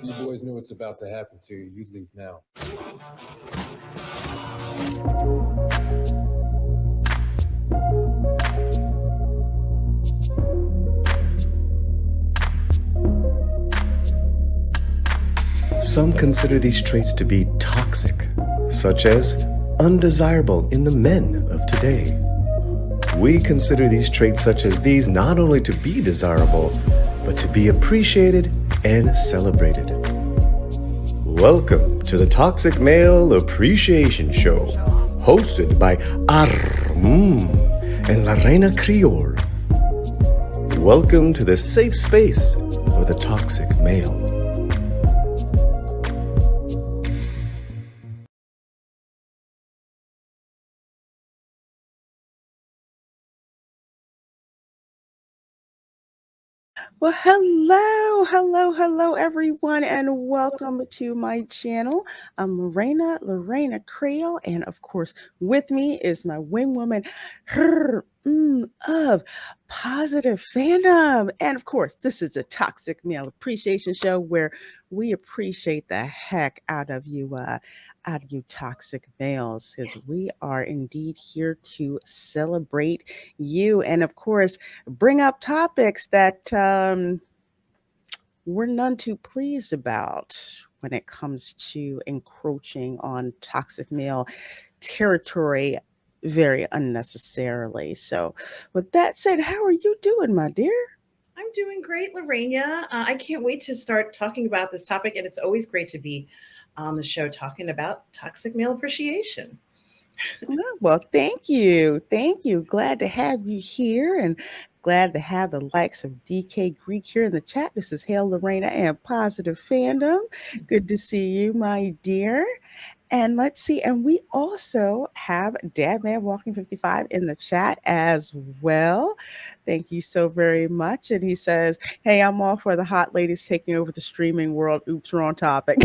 You boys know what's about to happen to you. You leave now. Some consider these traits to be toxic, such as undesirable in the men of today. We consider these traits such as these not only to be desirable, but to be appreciated and celebrated. Welcome to the Toxic Male Appreciation Show, hosted by and La Reina Creole. Welcome to the safe space for the toxic male. Well, hello, everyone, and welcome to my channel. I'm Lorena Creole, and of course, with me is my wing woman, of positive fandom. And of course, this is a toxic male appreciation show where we appreciate the heck out of you toxic males, because we are indeed here to celebrate you. And of course, bring up topics that we're none too pleased about when it comes to encroaching on toxic male territory very unnecessarily. So, with that said, how are you doing, my dear? I'm doing great, Lorena. I can't wait to start talking about this topic, and it's always great to be on the show talking about toxic male appreciation. Well, thank you. Thank you. Glad to have you here and glad to have the likes of DK Greek here in the chat. This is Hail Lorena and Positive Fandom. Good to see you, my dear. And let's see. And we also have Dadman Walking 55 in the chat as well. Thank you so very much. And he says, hey, I'm all for the hot ladies taking over the streaming world. Oops, wrong topic.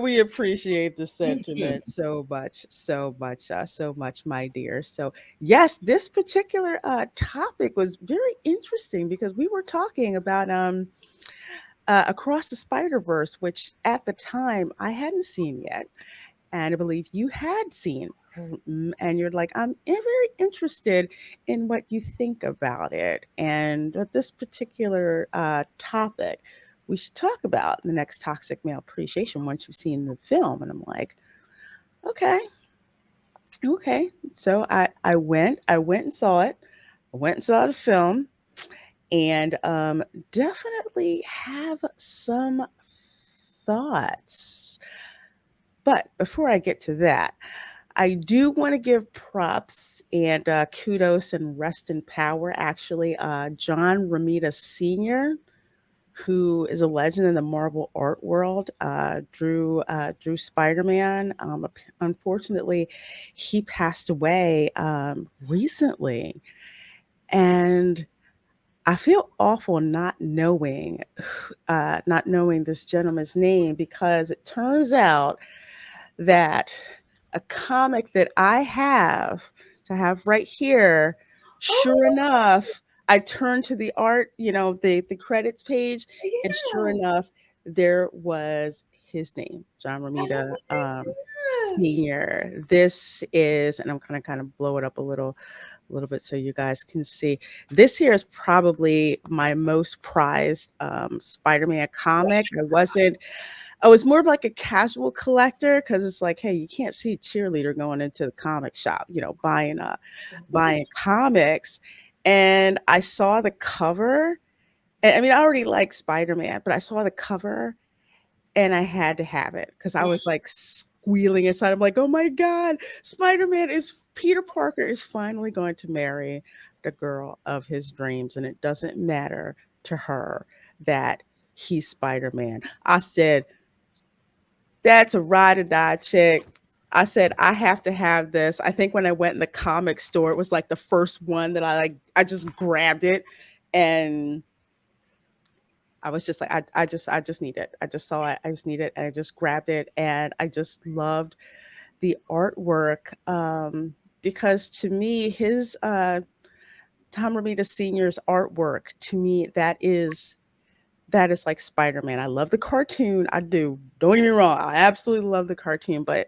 We appreciate the sentiment so much, my dear. So, yes, this particular topic was very interesting because we were talking about Across the Spider Verse, which at the time I hadn't seen yet, and I believe you had seen. And you're like, very interested in what you think about it. And with this particular topic, we should talk about the next Toxic Male Appreciation once you've seen the film. And I'm like, okay, okay. So I went and saw it. I went and saw the film, and definitely have some thoughts. But before I get to that, I do want to give props and kudos and rest in power, actually. John Romita Sr., who is a legend in the Marvel art world, drew Spider-Man. Unfortunately, he passed away recently, and I feel awful not knowing this gentleman's name, because it turns out that a comic that I have to have right here, sure Oh, enough, I turned to the art, the credits page, and sure yeah. enough, there was his name, John Oh Romita my gosh. Senior. This is, and I'm gonna kind of blow it up a little bit so you guys can see. This here is probably my most prized Spider-Man comic. I was more of like a casual collector, because it's like, hey, you can't see a cheerleader going into the comic shop, buying comics. And I saw the cover. And I mean, I already like Spider-Man, but I saw the cover and I had to have it because I was like squealing inside. I'm like, oh my God, Peter Parker is finally going to marry the girl of his dreams. And it doesn't matter to her that he's Spider-Man. I said, that's a ride or die chick. I said, I have to have this. I think when I went in the comic store, it was like the first one that I just grabbed it, and I was just like, I just need it. I just saw it. I just need it. And I just grabbed it, and I just loved the artwork, because to me, his Tom Romita Sr.'s artwork, to me, that is like Spider-Man. I love the cartoon. I do. Don't get me wrong. I absolutely love the cartoon, but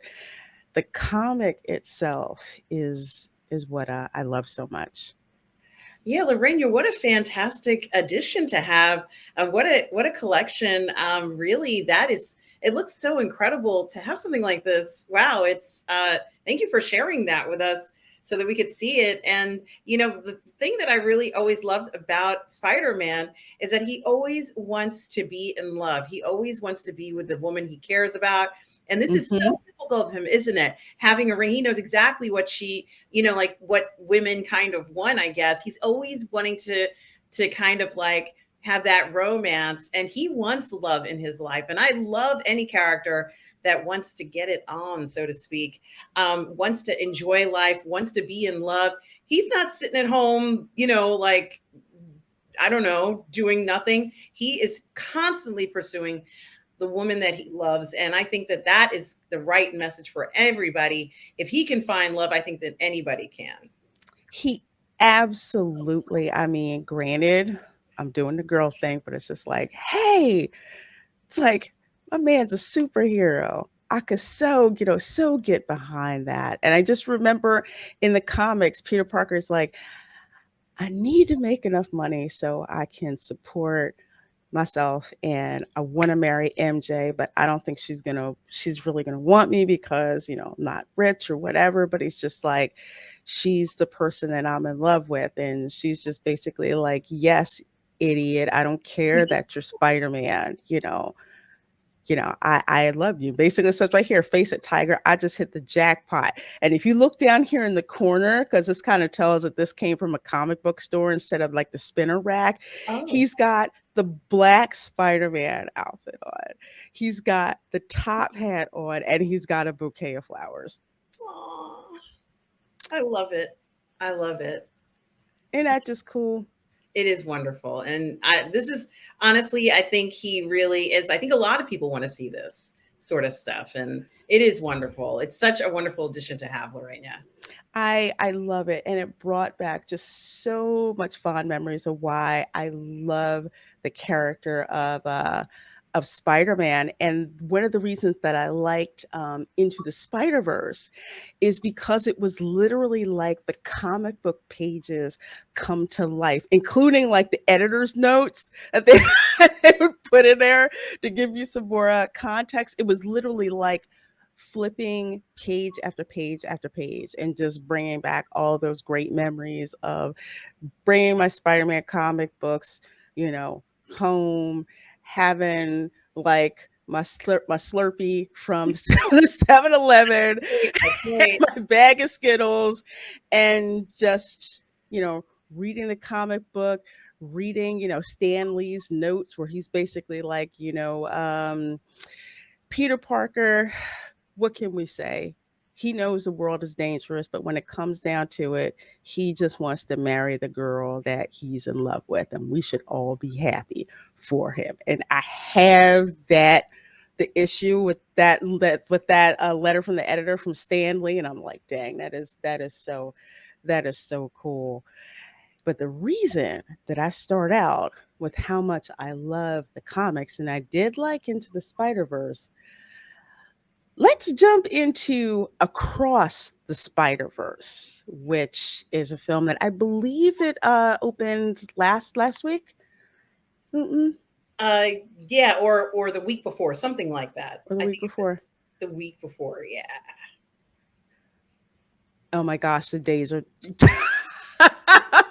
the comic itself is what I love so much. Yeah, Lorena, what a fantastic addition to have. What a collection. Really, that is, it looks so incredible to have something like this. Wow, it's thank you for sharing that with us so that we could see it. And the thing that I really always loved about Spider-Man is that he always wants to be in love. He always wants to be with the woman he cares about. And this is Mhm. so typical of him, isn't it? Having a ring, he knows exactly what she, like what women kind of want, I guess. He's always wanting to kind of like have that romance, and he wants love in his life. And I love any character that wants to get it on, so to speak, wants to enjoy life, wants to be in love. He's not sitting at home, like, I don't know, doing nothing. He is constantly pursuing the woman that he loves. And I think that that is the right message for everybody. If he can find love, I think that anybody can. He absolutely, I mean, granted, I'm doing the girl thing, but it's just like, hey, it's like my man's a superhero. I could so get behind that. And I just remember in the comics, Peter Parker's like, I need to make enough money so I can support myself, and I want to marry MJ, but I don't think she's really gonna want me because, I'm not rich or whatever. But he's just like, she's the person that I'm in love with. And she's just basically like, yes, idiot, I don't care that you're Spider-Man, I love you. Basically, it says right here, face it, tiger. I just hit the jackpot. And if you look down here in the corner, because this kind of tells that this came from a comic book store instead of like the spinner rack, Oh, he's got the black Spider-Man outfit on. He's got the top hat on, and he's got a bouquet of flowers. aw, I love it. I love it. Isn't that just cool? It is wonderful. And this is honestly, I think he really is. I think a lot of people want to see this sort of stuff. And it is wonderful. It's such a wonderful addition to have, Lorena. I love it, and it brought back just so much fond memories of why I love the character of Spider-Man. And one of the reasons that I liked Into the Spider-Verse is because it was literally like the comic book pages come to life, including like the editor's notes that they, they would put in there to give you some more context. It was literally like flipping page after page after page and just bringing back all those great memories of bringing my Spider-Man comic books, home, having like my Slurpee from the 7-Eleven, Great. my bag of Skittles, and just, reading the comic book, reading, Stan Lee's notes where he's basically like, Peter Parker, what can we say? He knows the world is dangerous, but when it comes down to it, he just wants to marry the girl that he's in love with, and we should all be happy for him. And I have the issue with that letter from the editor from Stanley, and I'm like, dang, that is so cool. But the reason that I start out with how much I love the comics, and I did like Into the Spider-Verse, let's jump into Across the Spider-Verse, which is a film that I believe it opened last week. Mm-mm, Uh, yeah, or the week before, something like that. or the I week think it before. was the week before. Yeah. Oh my gosh, the days are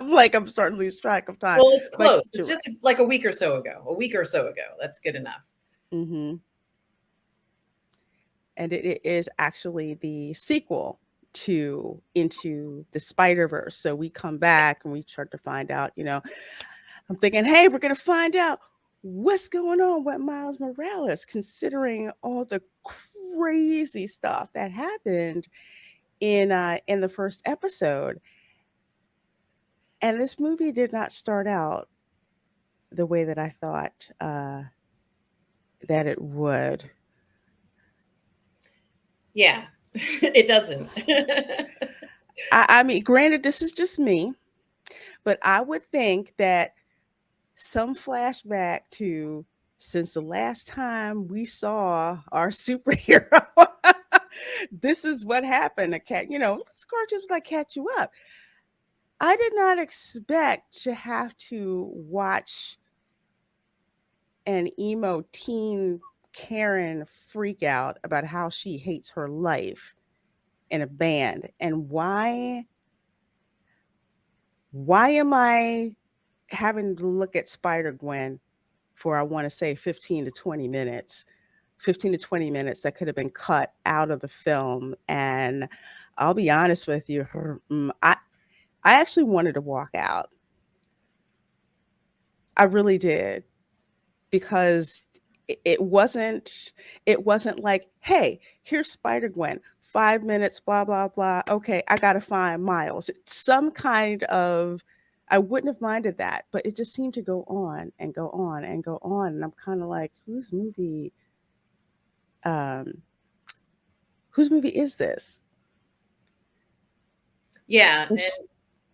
like I'm starting to lose track of time. Well, it's But close. It's you're just like a week or so ago. A week or so ago. That's good enough. right. And it is actually the sequel to Into the Spider-Verse. So we come back and we start to find out, I'm thinking, hey, we're going to find out what's going on with Miles Morales, considering all the crazy stuff that happened in the first episode. And this movie did not start out the way that I thought that it would. Yeah, it doesn't. I mean, granted, this is just me, but I would think that some flashback to since the last time we saw our superhero, this is what happened. A cat, this cartoon's like catch you up. I did not expect to have to watch an emo teen Karen freak out about how she hates her life in a band. And why am I having to look at Spider Gwen for, I want to say, 15 to 20 minutes? 15 to 20 minutes that could have been cut out of the film. And I'll be honest with you, I actually wanted to walk out. I really did, because it wasn't like, hey, here's Spider Gwen, 5 minutes, blah blah blah. Okay, I gotta find Miles. Some kind of, I wouldn't have minded that, but it just seemed to go on and go on and go on, and I'm kind of like, um whose movie is this? Yeah, and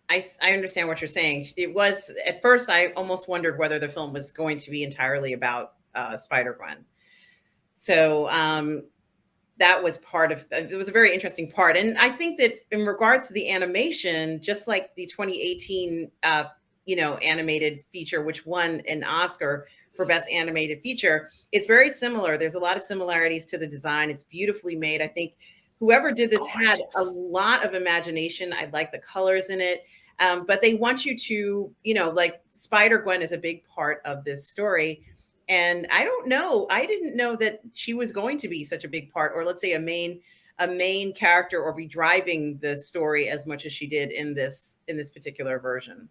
I understand what you're saying. It was, at first I almost wondered whether the film was going to be entirely about Spider-Gwen. So that was part of it. Was a very interesting part, and I think that in regards to the animation, just like the 2018 animated feature, which won an Oscar for best animated feature, it's very similar. There's a lot of similarities to the design. It's beautifully made. I think whoever did this had a lot of imagination. I like the colors in it. But they want you to, like Spider-Gwen is a big part of this story. And I don't know, I didn't know that she was going to be such a big part, or let's say a main character, or be driving the story as much as she did in this particular version.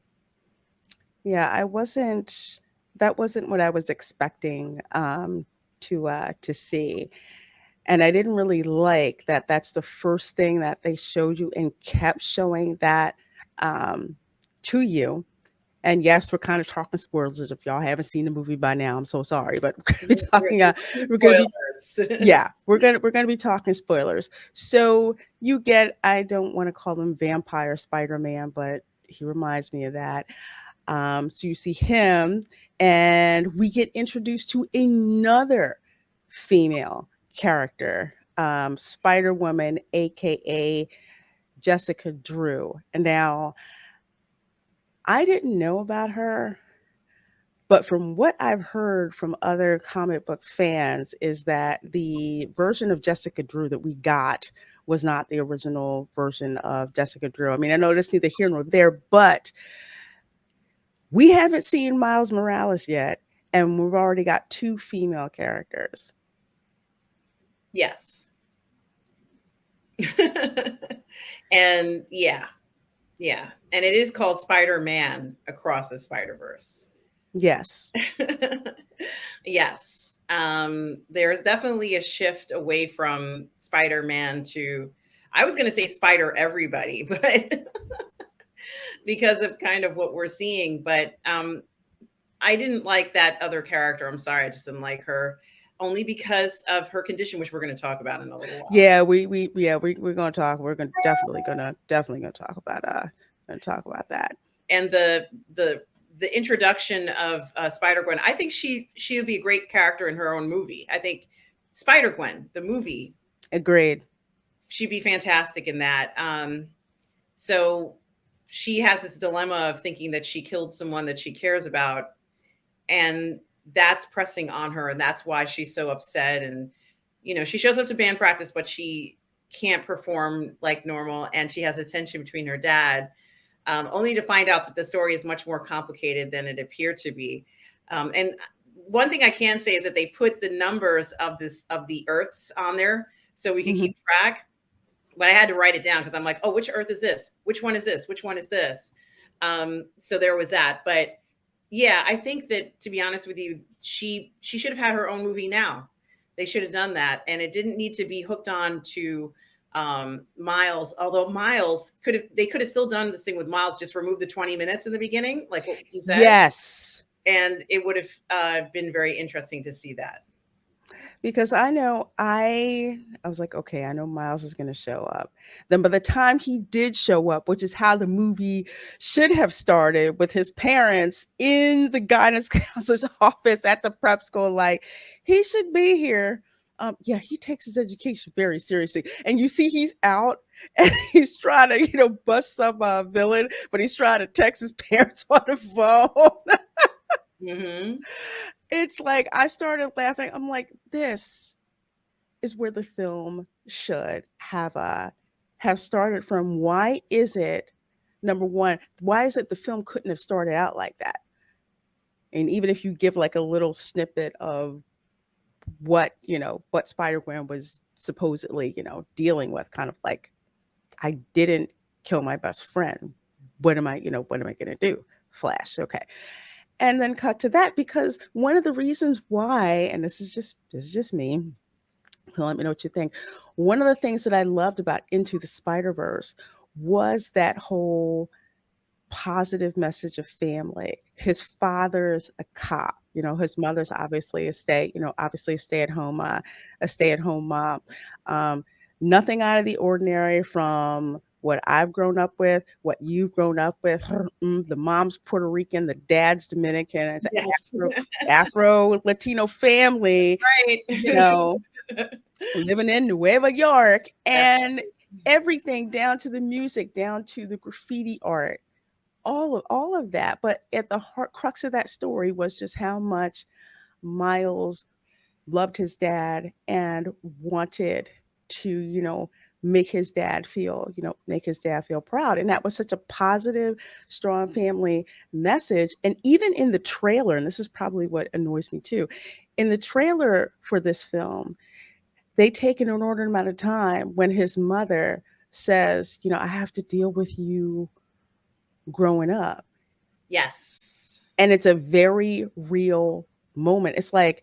Yeah, that wasn't what I was expecting to see. And I didn't really like that that's the first thing that they showed you and kept showing that to you. And yes, we're kind of talking spoilers. If y'all haven't seen the movie by now, I'm so sorry, but we're talking. We're going to be, yeah, we're gonna be talking spoilers. So you get, I don't want to call him Vampire Spider-Man, but he reminds me of that. So you see him, and we get introduced to another female character, Spider-Woman, aka Jessica Drew. And now, I didn't know about her, but from what I've heard from other comic book fans is that the version of Jessica Drew that we got was not the original version of Jessica Drew. I mean, I know that's neither here nor there, but we haven't seen Miles Morales yet, and we've already got two female characters. Yes. And yeah. And it is called Spider-Man Across the Spider-Verse. Yes. Yes. There's definitely a shift away from Spider-Man to, I was going to say Spider Everybody, but because of kind of what we're seeing. But I didn't like that other character. I'm sorry. I just didn't like her, only because of her condition, which we're going to talk about in a little while. Yeah, we're going to talk. We're definitely going to talk about that. And the introduction of Spider-Gwen, I think she'll be a great character in her own movie. I think Spider-Gwen, the movie, agreed, she'd be fantastic in that. So she has this dilemma of thinking that she killed someone that she cares about, and that's pressing on her, and that's why she's so upset. And she shows up to band practice, but she can't perform like normal, and she has a tension between her dad, only to find out that the story is much more complicated than it appeared to be. And one thing I can say is that they put the numbers of the Earths on there so we can keep track. But I had to write it down because I'm like, oh, which Earth is this? Which one is this? Which one is this? So there was that. But yeah, I think that, to be honest with you, she should have had her own movie now. They should have done that, and it didn't need to be hooked on to Miles. Although Miles they could have still done this thing with Miles, just remove the 20 minutes in the beginning, like what you said. Yes, and it would have been very interesting to see that. because I was like, okay, I know Miles is going to show up. Then by the time he did show up, which is how the movie should have started, with his parents in the guidance counselor's office at the prep school, like, he should be here. Yeah, he takes his education very seriously, and you see he's out and he's trying to, bust some villain, but he's trying to text his parents on the phone. Hmm. It's like I started laughing. I'm like, this is where the film should have started from. Why is it, number one, why is it the film couldn't have started out like that? And even if you give like a little snippet of what Spider-Gwen was supposedly, dealing with, kind of like, I didn't kill my best friend. What am I gonna do? Flash. Okay. And then cut to that, because one of the reasons why, and this is just me, so let me know what you think. One of the things that I loved about Into the Spider-Verse was that whole positive message of family. His father's a cop, his mother's obviously a stay-at-home mom. Um, Nothing out of the ordinary from what I've grown up with, what you've grown up with. The mom's Puerto Rican, the dad's Dominican. It's an Yes. Afro Latino family, you Right. know, living in Nueva York, Yep. and everything, down to the music, down to the graffiti art, all of that. But at the heart crux of that story was just how much Miles loved his dad and wanted to, make his dad feel proud. And that was such a positive, strong family message. And even in the trailer, and this is probably what annoys me too, in the trailer for this film, they take an inordinate amount of time when his mother says, I have to deal with you growing up. Yes. And it's a very real moment. It's like,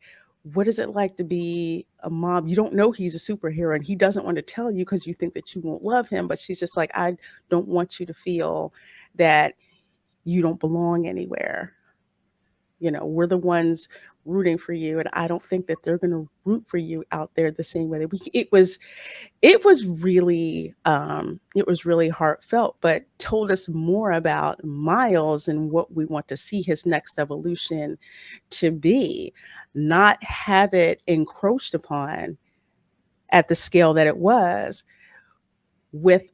what is it like to be a mom? You don't know he's a superhero, and he doesn't want to tell you because you think that you won't love him. But she's just like, I don't want you to feel that you don't belong anywhere. We're the ones rooting for you, and I don't think that they're going to root for you out there the same way that we. It was really heartfelt, but told us more about Miles and what we want to see his next evolution to be, not have it encroached upon at the scale that it was with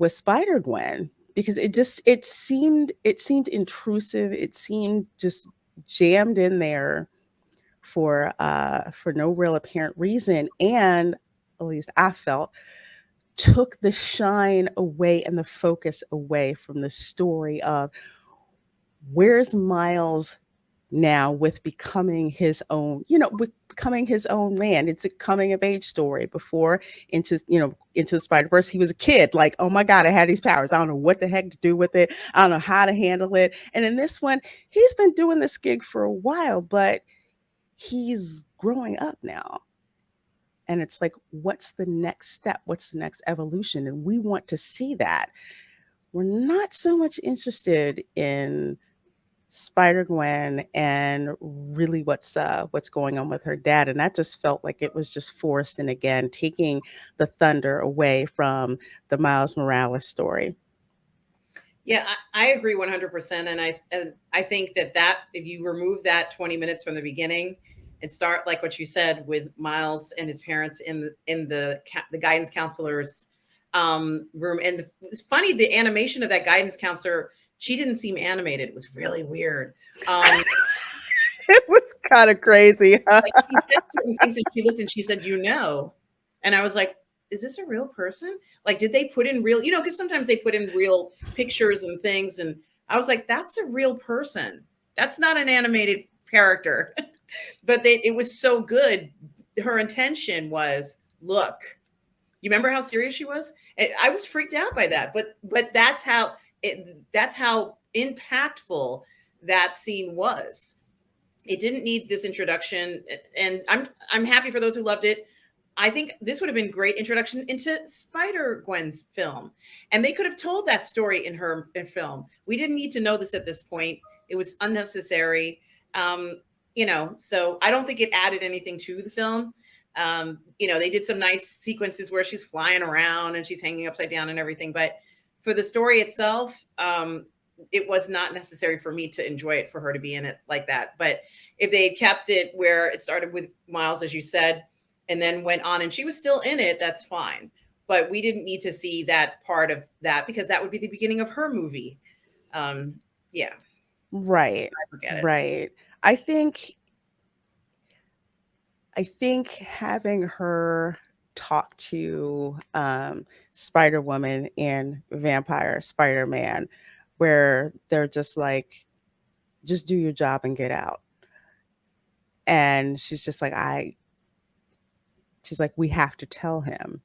Spider Gwen, because it seemed intrusive. It seemed just jammed in there for no real apparent reason, and at least I felt took the shine away and the focus away from the story of where's Miles now with becoming his own, with becoming his own man. It's a coming of age story. Before, into the Spider-Verse, he was a kid, like, oh my God, I had these powers. I don't know what the heck to do with it. I don't know how to handle it. And in this one, he's been doing this gig for a while, but he's growing up now. And it's like, what's the next step? What's the next evolution? And we want to see that. We're not so much interested in Spider-Gwen and really what's going on with her dad. And that just felt like it was just forced, and again, taking the thunder away from the Miles Morales story. Yeah, I agree 100%. And I think that if you remove that 20 minutes from the beginning and start, like what you said, with Miles and his parents in the guidance counselor's room. And it's funny, the animation of that guidance counselor, she didn't seem animated. It was really weird. It was kind of crazy, huh? Like, she said certain things, and she looked and she said, and I was like, is this a real person? Like, did they put in real, because sometimes they put in real pictures and things. And I was like, that's a real person. That's not an animated character. But it was so good. Her intention was, look, you remember how serious she was? And I was freaked out by that. But that's how impactful that scene was. It didn't need this introduction. And I'm happy for those who loved it. I think this would have been great introduction into Spider-Gwen's film. And they could have told that story in film. We didn't need to know this at this point. It was unnecessary. So I don't think it added anything to the film. They did some nice sequences where she's flying around and she's hanging upside down and everything. But for the story itself, it was not necessary for me to enjoy it, for her to be in it like that. But if they had kept it where it started with Miles, as you said, and then went on and she was still in it, that's fine. But we didn't need to see that part of that, because that would be the beginning of her movie. Yeah. Right. I look at it. Right. I think having her talk to Spider-Woman and Vampire Spider-Man, where they're just like, just do your job and get out. And she's just like, she's like, we have to tell him.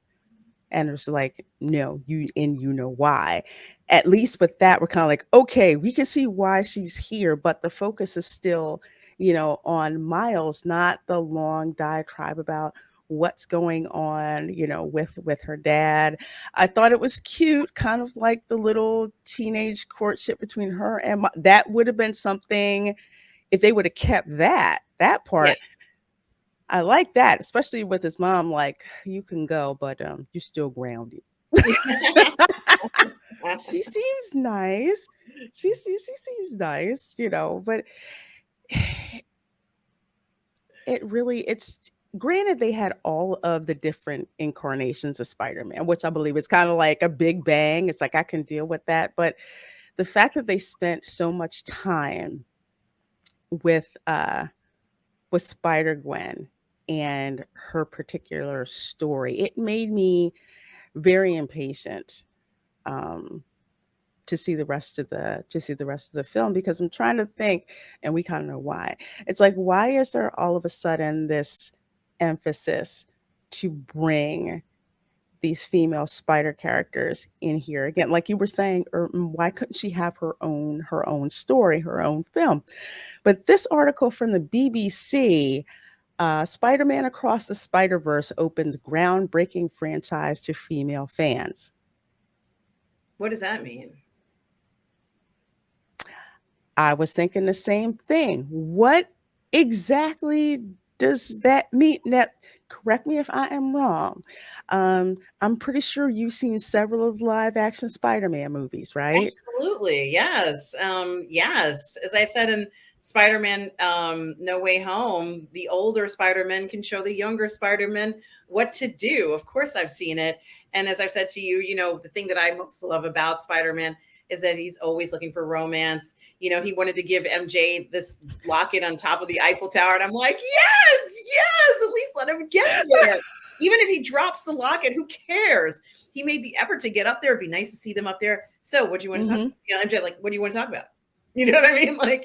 And it's like, no, you know why. At least with that, we're kind of like, okay, we can see why she's here, but the focus is still, on Miles, not the long diatribe about what's going on, with her dad. I thought it was cute, kind of like the little teenage courtship between her and that would have been something if they would have kept that part. Yeah. I like that, especially with his mom, like, you can go, but you're still grounded. She seems nice. She seems nice, but it's granted they had all of the different incarnations of Spider-Man, which I believe is kind of like a big bang. It's like I can deal with that. But the fact that they spent so much time with Spider-Gwen and her particular story, it made me very impatient to see the rest of the film, because I'm trying to think, and we kind of know why. It's like, why is there all of a sudden this emphasis to bring these female spider characters in here again? Like you were saying, why couldn't she have her own story, her own film? But this article from the BBC, Spider-Man Across the Spider-Verse opens groundbreaking franchise to female fans. What does that mean? I was thinking the same thing. What exactly does that mean? Now, correct me if I am wrong. I'm pretty sure you've seen several of the live action Spider-Man movies, right? Absolutely. Yes. Yes. As I said in Spider-Man No Way Home, the older Spider-Man can show the younger Spider-Man what to do. Of course, I've seen it. And as I've said to you, the thing that I most love about Spider-Man is that he's always looking for romance. He wanted to give MJ this locket on top of the Eiffel Tower. And I'm like, yes, at least let him get there. Even if he drops the locket, who cares? He made the effort to get up there. It'd be nice to see them up there. So what do you want to talk about? MJ, like, what do you want to talk about? You know what I mean? Like,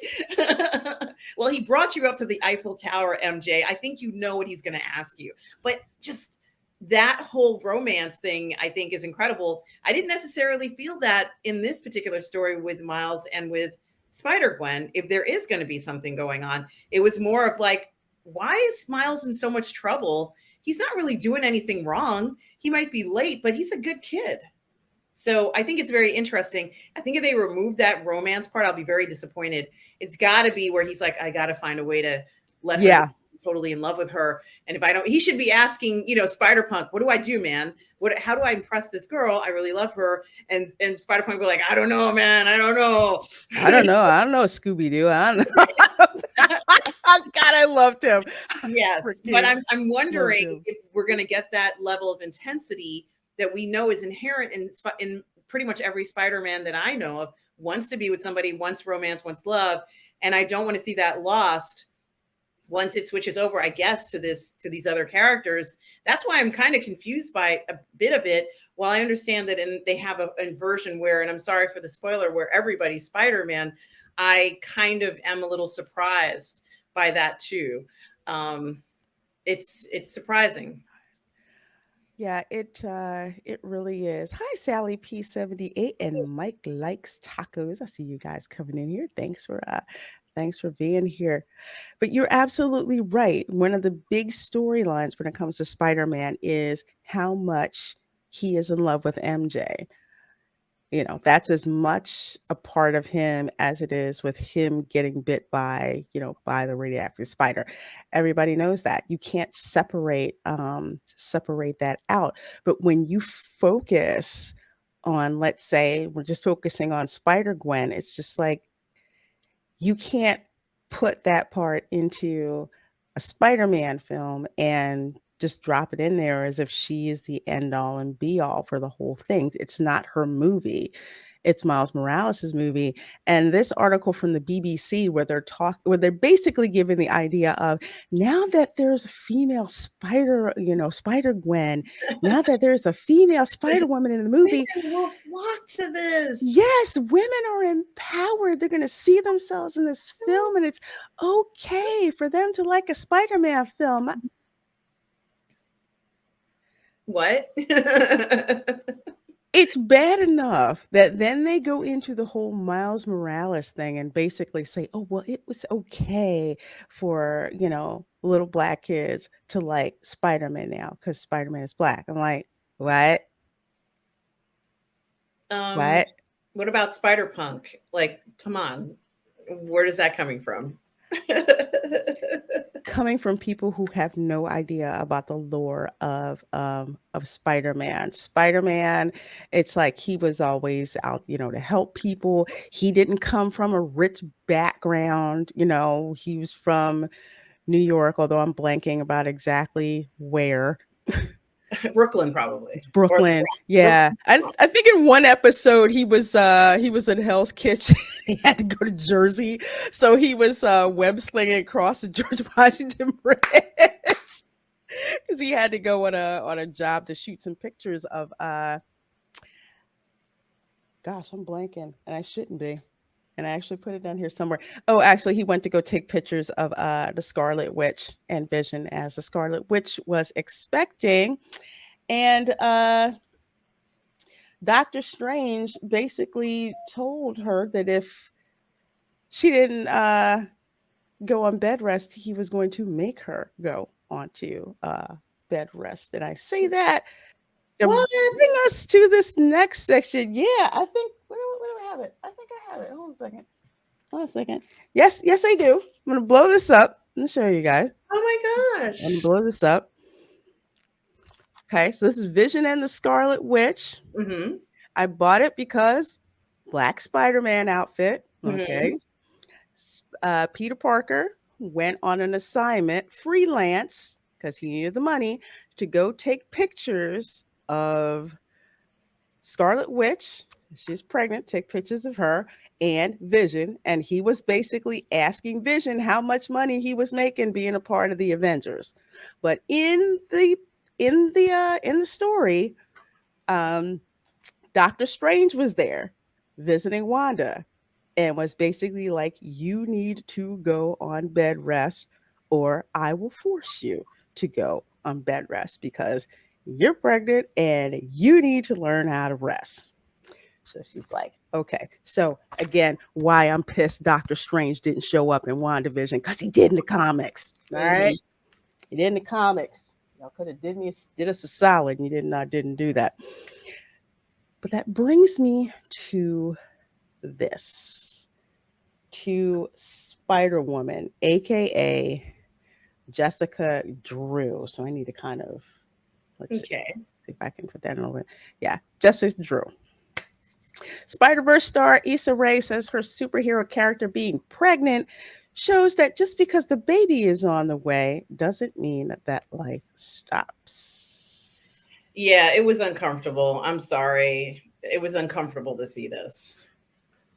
well, he brought you up to the Eiffel Tower, MJ. I think you know what he's going to ask you. But just that whole romance thing, I think, is incredible. I didn't necessarily feel that in this particular story with Miles and with Spider-Gwen. If there is going to be something going on, it was more of like, why is Miles in so much trouble? He's not really doing anything wrong. He might be late, but he's a good kid. So I think it's very interesting. I think if they remove that romance part, I'll be very disappointed. It's got to be where he's like, I got to find a way to let her be totally in love with her. And if I don't, he should be asking, Spider-Punk, what do I do, man? How do I impress this girl? I really love her. And Spider-Punk will be like, I don't know, man. I don't know. I don't know, Scooby-Doo. I don't know. God, I loved him. Yes. But I'm wondering if we're going to get that level of intensity that we know is inherent in pretty much every Spider-Man that I know of. Wants to be with somebody, wants romance, wants love. And I don't want to see that lost once it switches over, I guess, to these other characters. That's why I'm kind of confused by a bit of it. While I understand that they have a version where, and I'm sorry for the spoiler, where everybody's Spider-Man, I kind of am a little surprised by that too. It's surprising. Yeah, it really is. Hi, Sally P78 and Mike Likes Tacos. I see you guys coming in here. Thanks for being here. But you're absolutely right. One of the big storylines when it comes to Spider-Man is how much he is in love with MJ. That's as much a part of him as it is with him getting bit by, by the radioactive spider. Everybody knows that. You can't separate that out. But when you focus on, let's say, we're just focusing on Spider Gwen, it's just like you can't put that part into a Spider-Man film and just drop it in there as if she is the end all and be all for the whole thing. It's not her movie. It's Miles Morales' movie. And this article from the BBC where they're basically giving the idea of, now that there's a female Spider Gwen, now that there's a female Spider Woman in the movie, women will flock to this. yes, women are empowered. They're going to see themselves in this film, and it's okay for them to like a Spider-Man film. What? It's bad enough that then they go into the whole Miles Morales thing and basically say, oh, well, it was okay for, little black kids to like Spider-Man now because Spider-Man is black. I'm like, what? What? What about Spider-Punk? Like, come on. Where is that coming from? Coming from people who have no idea about the lore of Spider-Man. Spider-Man, it's like he was always out, to help people. He didn't come from a rich background, he was from New York, although I'm blanking about exactly where. Brooklyn, probably. Brooklyn, yeah. I think in one episode he was in Hell's Kitchen. He had to go to Jersey, so he was web slinging across the George Washington Bridge because he had to go on a job to shoot some pictures of. Gosh, I'm blanking, and I shouldn't be. And I actually put it down here somewhere. Oh, actually, he went to go take pictures of the Scarlet Witch and Vision as the Scarlet Witch was expecting. And Doctor Strange basically told her that if she didn't go on bed rest, he was going to make her go onto bed rest. And I say that to bring us to this next section. Yeah, I think, where do I have it? I think I have it. Hold on a second. Yes, I do. I'm going to blow this up. I'm going to show you guys. Oh my gosh. I'm going to blow this up. Okay, so this is Vision and the Scarlet Witch. Mm-hmm. I bought it because Black Spider-Man outfit. Okay. Mm-hmm. Peter Parker went on an assignment, freelance, because he needed the money, to go take pictures of Scarlet Witch. She's pregnant, take pictures of her, and Vision. And he was basically asking Vision how much money he was making being a part of the Avengers. But in the story, Doctor Strange was there visiting Wanda and was basically like, you need to go on bed rest or I will force you to go on bed rest because you're pregnant and you need to learn how to rest. So she's like, okay. So again, why I'm pissed Doctor Strange didn't show up in WandaVision, because he did in the comics. All right. He did in the comics. Y'all could have did us a solid, and you didn't do that. But that brings me to this, to Spider-Woman, aka Jessica Drew. So I need to kind of see if I can put that in a little bit. Yeah, Jessica Drew. Spider-Verse star Issa Rae says her superhero character being pregnant shows that just because the baby is on the way doesn't mean that life stops. Yeah, it was uncomfortable. I'm sorry. It was uncomfortable to see this.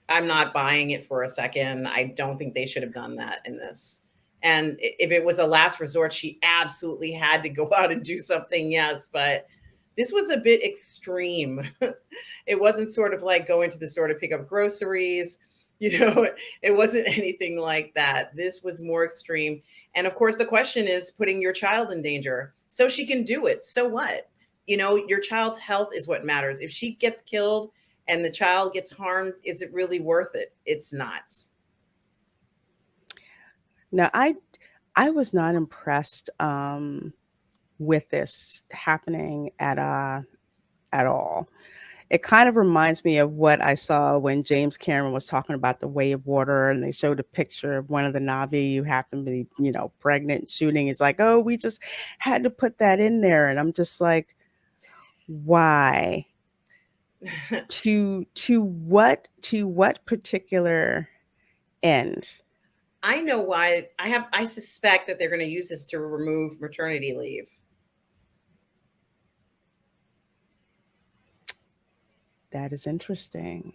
I'm not buying it for a second. I don't think they should have done that in this. And if it was a last resort, she absolutely had to go out and do something, yes. But this was a bit extreme. It wasn't sort of like going to the store to pick up groceries. It wasn't anything like that. This was more extreme. And of course, the question is putting your child in danger. So she can do it. So what? Your child's health is what matters. If she gets killed and the child gets harmed, is it really worth it? It's not. Now, I was not impressed with this happening at all. it kind of reminds me of what I saw when James Cameron was talking about The Way of Water, and they showed a picture of one of the Na'vi who happened to be, pregnant and shooting. It's like, oh, we just had to put that in there. And I'm just like, why? To what particular end? I know why. I suspect that they're going to use this to remove maternity leave. That is interesting.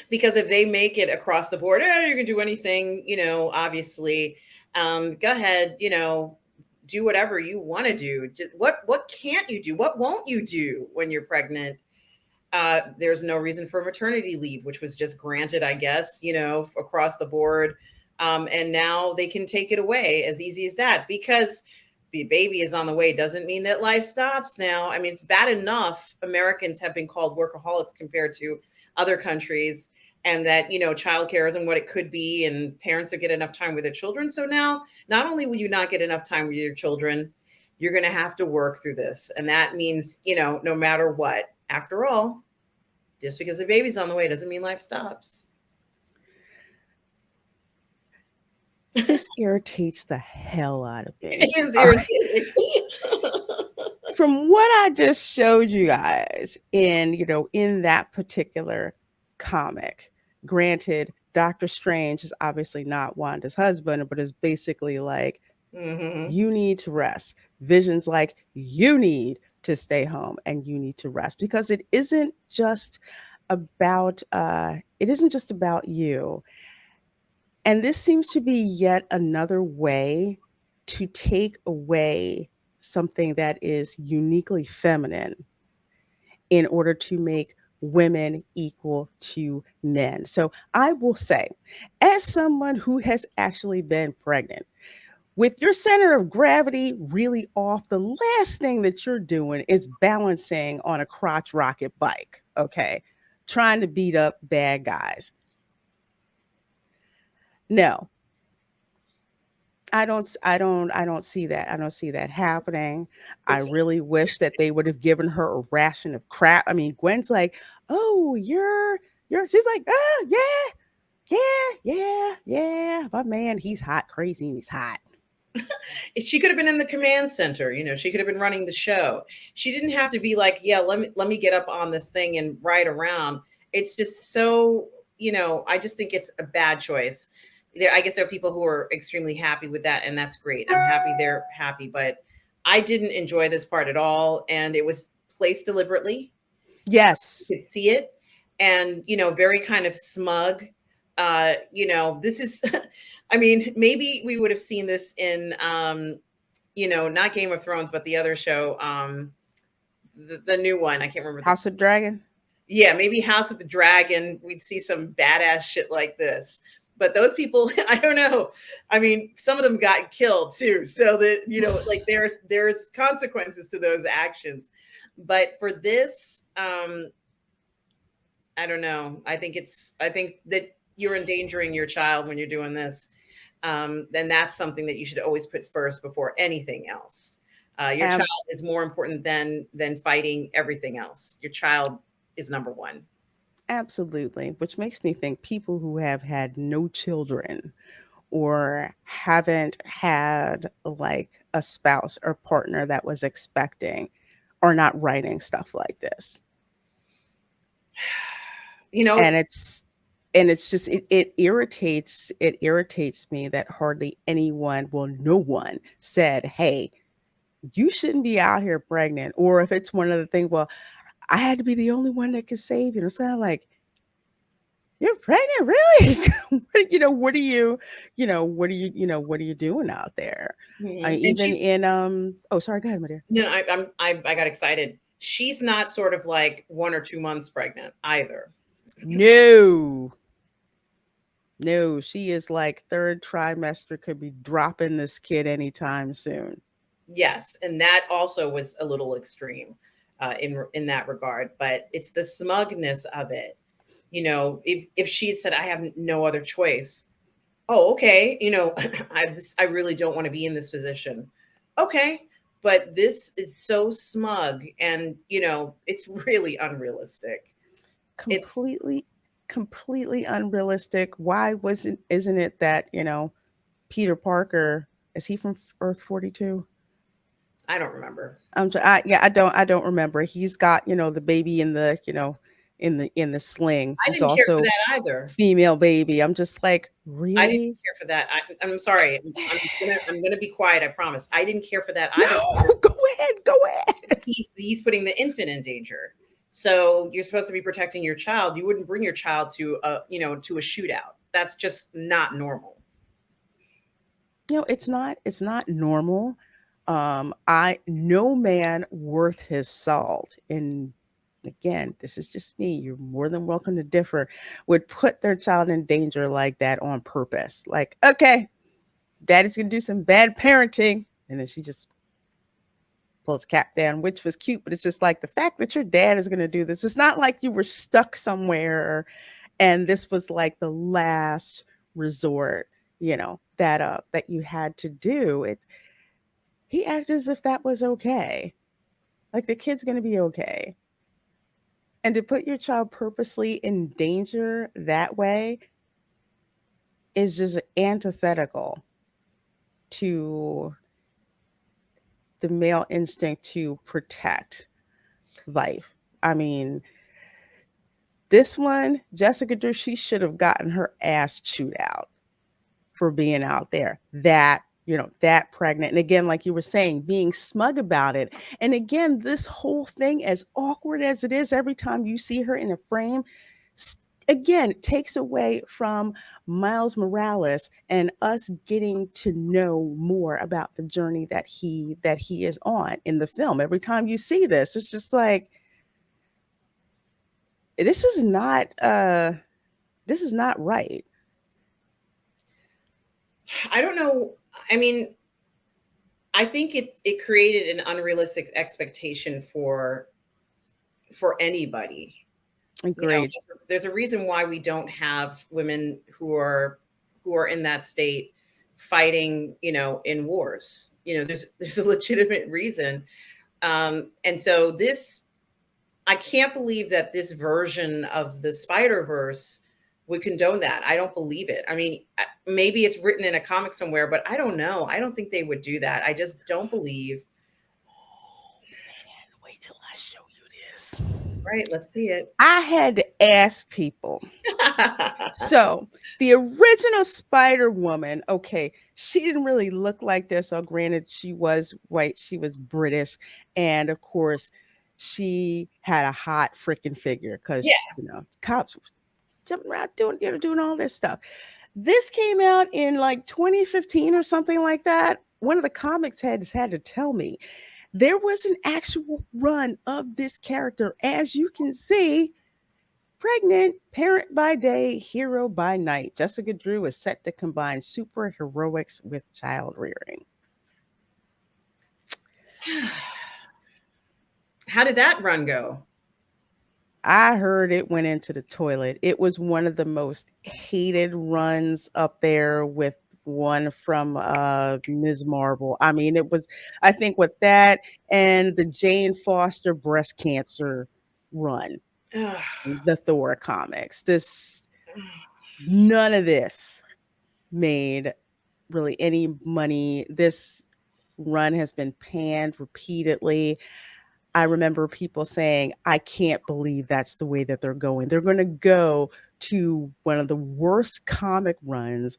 Because if they make it across the board, you can do anything, obviously, go ahead, do whatever you want to do. Just, what can't you do? What won't you do when you're pregnant? There's no reason for maternity leave, which was just granted, I guess, across the board. And now they can take it away as easy as that, because the baby is on the way doesn't mean that life stops now. I mean, it's bad enough Americans have been called workaholics compared to other countries, and that, childcare isn't what it could be, and parents don't get enough time with their children. So now, not only will you not get enough time with your children, you're going to have to work through this. And that means, no matter what, after all, just because the baby's on the way doesn't mean life stops. This irritates the hell out of me. It is All right. irritating. From what I just showed you guys in that particular comic, granted, Doctor Strange is obviously not Wanda's husband, but is basically like, Mhm. you need to rest. Vision's like, you need to stay home and you need to rest, because it isn't just about you. And this seems to be yet another way to take away something that is uniquely feminine in order to make women equal to men. So I will say, as someone who has actually been pregnant, with your center of gravity really off, the last thing that you're doing is balancing on a crotch rocket bike, okay? Trying to beat up bad guys. No, I don't see that. I don't see that happening. I It's really wish that they would have given her a ration of crap. I mean, Gwen's like, "Oh, you're," she's like, "Oh, yeah, yeah, yeah, yeah. My man, he's hot, crazy, and he's hot." she could have been in the command center, she could have been running the show. She didn't have to be like, yeah, let me get up on this thing and ride around. It's just so, I just think it's a bad choice. I guess there are people who are extremely happy with that, and that's great. I'm happy they're happy, but I didn't enjoy this part at all, and it was placed deliberately. Yes, You could see it, and very kind of smug. This is I mean, maybe we would have seen this in not Game of Thrones, but the other show, the new one. I can't remember. House of Dragon. Yeah, maybe House of the Dragon. We'd see some badass shit like this. But those people, I don't know. I mean, some of them got killed too. So that, like there's consequences to those actions. But for this, I don't know. I think that you're endangering your child when you're doing this. Then that's something that you should always put first before anything else. Your Ab- child is more important than fighting everything else. Your child is number one. Absolutely, which makes me think people who have had no children or haven't had like a spouse or partner that was expecting are not writing stuff like this. You know, And it's just it irritates me that hardly anyone, well, no one said, hey, you shouldn't be out here pregnant. Or if it's one of the things, well, I had to be the only one that could save you. It's kind of like, you're pregnant, really? What are you doing out there? and Even she's in oh, sorry, go ahead, my dear. I got excited. She's not sort of like 1 or 2 months pregnant either. No, no, she is like third trimester, could be dropping this kid anytime soon. Yes, and that also was a little extreme in that regard. But it's the smugness of it. If she had said, "I have no other choice," oh, okay, I really don't want to be in this position. Okay, but this is so smug, and it's really unrealistic. It's Completely unrealistic. Why isn't it that, Peter Parker, is he from Earth 42? I don't remember. I don't remember. He's got, the baby in the, in the sling, I who's didn't care for also that either. female baby. I'm just like, I didn't really? care for that. I'm sorry. I'm gonna be quiet. I promise. I didn't care for that either. No, go ahead. He's putting the infant in danger. So you're supposed to be protecting your child. You wouldn't bring your child to to a shootout. That's just not normal. It's not normal. I no man worth his salt, and again, this is just me. You're more than welcome to differ. Would put their child in danger like that on purpose. Like, okay, daddy's gonna do some bad parenting, and then she just pulls cap down, which was cute, but it's just like the fact that your dad is gonna do this. It's not like you were stuck somewhere and this was like the last resort, that you had to do it. He acted as if that was okay. Like the kid's gonna be okay. And to put your child purposely in danger that way is just antithetical to the male instinct to protect life. I mean, this one, Jessica Drew, she should have gotten her ass chewed out for being out there that pregnant. And again, like you were saying, being smug about it. And again, this whole thing, as awkward as it is, every time you see her in a frame, again, takes away from Miles Morales and us getting to know more about the journey that he is on in the film. Every time you see this, it's just like, this is not right. I don't know. I mean, I think it created an unrealistic expectation for anybody. Agreed. There's a reason why we don't have women who are in that state fighting, in wars. There's a legitimate reason. And so I can't believe that this version of the Spider-Verse would condone that. I don't believe it. I mean, maybe it's written in a comic somewhere, but I don't know. I don't think they would do that. I just don't believe. Oh man, wait till I show you this. Right, let's see it. I had to ask people. So the original Spider-Woman, okay, she didn't really look like this. So granted, she was white, she was British, and of course, she had a hot freaking figure because cops were jumping around doing all this stuff. This came out in like 2015 or something like that. One of the comics heads had to tell me there was an actual run of this character, as you can see. Pregnant, parent by day, hero by night. Jessica Drew is set to combine superheroics with child rearing. How did that run go? I heard it went into the toilet. It was one of the most hated runs up there with one from Ms. Marvel. I mean, it was, I think, with that and the Jane Foster breast cancer run. The Thor comics. None of this made really any money. This run has been panned repeatedly. I remember people saying, I can't believe that's the way that they're going. They're going to go to one of the worst comic runs,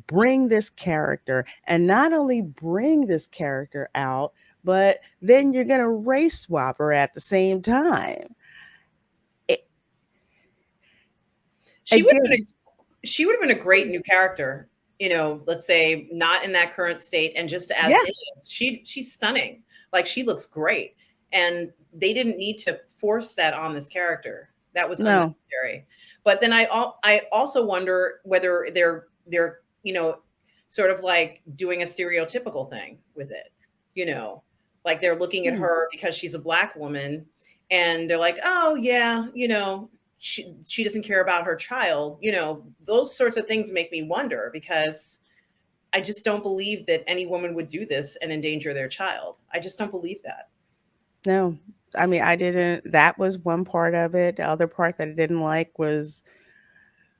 bring this character, and not only bring this character out, but then you're going to race swap her at the same time. She would have been a great new character, let's say not in that current state and just as is. She's stunning. Like, she looks great. And they didn't need to force that on this character. That was unnecessary. But then I also wonder whether they're sort of like doing a stereotypical thing with it. Like they're looking at her because she's a Black woman and they're like, oh yeah, she doesn't care about her child. Those sorts of things make me wonder, because I just don't believe that any woman would do this and endanger their child. I just don't believe that. No, I mean, I didn't. That was one part of it. The other part that I didn't like was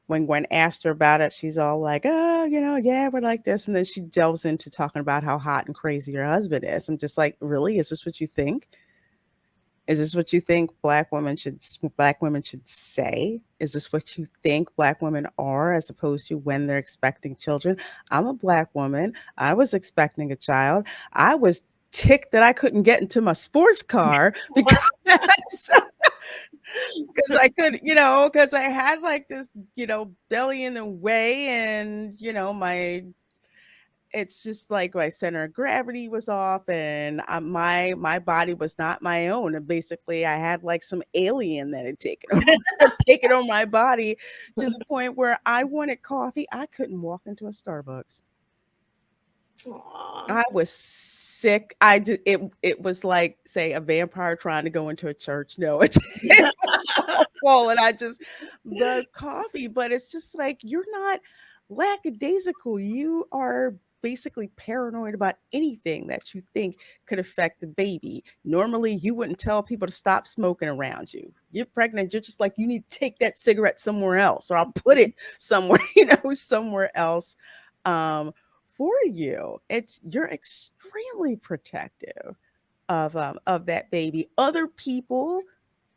when Gwen asked her about it. She's all like, "Oh, yeah, we're like this," and then she delves into talking about how hot and crazy her husband is. I'm just like, really? Is this what you think? Is this what you think black women should say? Is this what you think black women are, as opposed to when they're expecting children? I'm a black woman. I was expecting a child. I was ticked that I couldn't get into my sports car because because I could, because I had like this, belly in the way, and my it's just like my center of gravity was off, and my body was not my own, and basically I had like some alien that had taken on my body, to the point where I wanted coffee. I couldn't walk into a Starbucks. Aw. I was sick. It was like, say, a vampire trying to go into a church. No, it was awful, and I just love coffee, but it's just like, you're not lackadaisical. You are basically paranoid about anything that you think could affect the baby. Normally, you wouldn't tell people to stop smoking around you. You're pregnant. You're just like, you need to take that cigarette somewhere else, or I'll put it somewhere, somewhere else. For you, you're extremely protective of that baby. Other people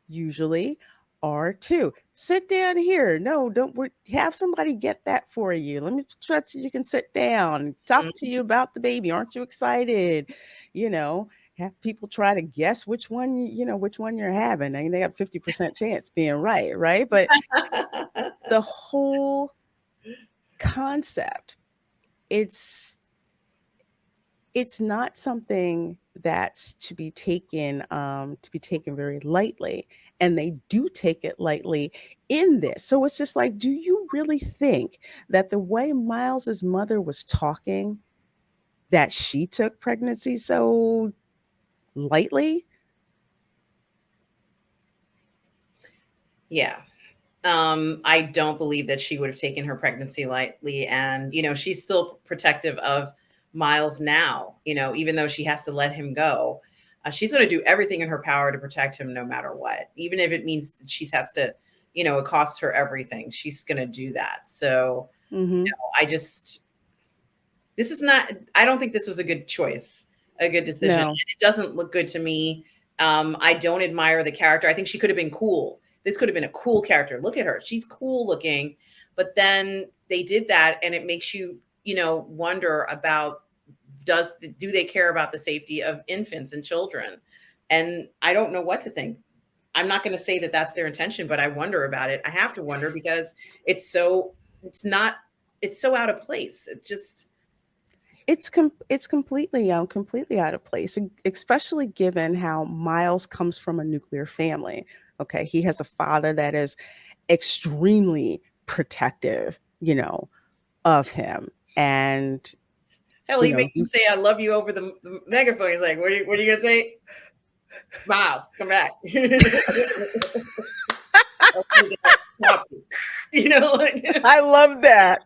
usually are too. Sit down here. No, don't have somebody get that for you. Let me trust you can sit down, talk to you about the baby. Aren't you excited? Have people try to guess which one you're having. I mean, they got 50% chance being right? But the whole concept, it's not something that's to be taken very lightly, and they do take it lightly in this. So it's just like, do you really think that the way Miles's mother was talking, that she took pregnancy so lightly? Yeah. I don't believe that she would have taken her pregnancy lightly. And, she's still protective of Miles now, even though she has to let him go. She's going to do everything in her power to protect him no matter what, even if it means that she has to, it costs her everything. She's going to do that. So, Mm-hmm. I don't think this was a good choice, a good decision. No. It doesn't look good to me. I don't admire the character. I think she could have been cool. This could have been a cool character. Look at her. She's cool looking. But then they did that, and it makes you, wonder about, do they care about the safety of infants and children? And I don't know what to think. I'm not going to say that that's their intention, but I wonder about it. I have to wonder because it's so out of place. It's completely out of place, especially given how Miles comes from a nuclear family. Okay, he has a father that is extremely protective, of him, and hell, he makes him say "I love you" over the megaphone. He's like, "What are you gonna say?" Miles, come back. I love that.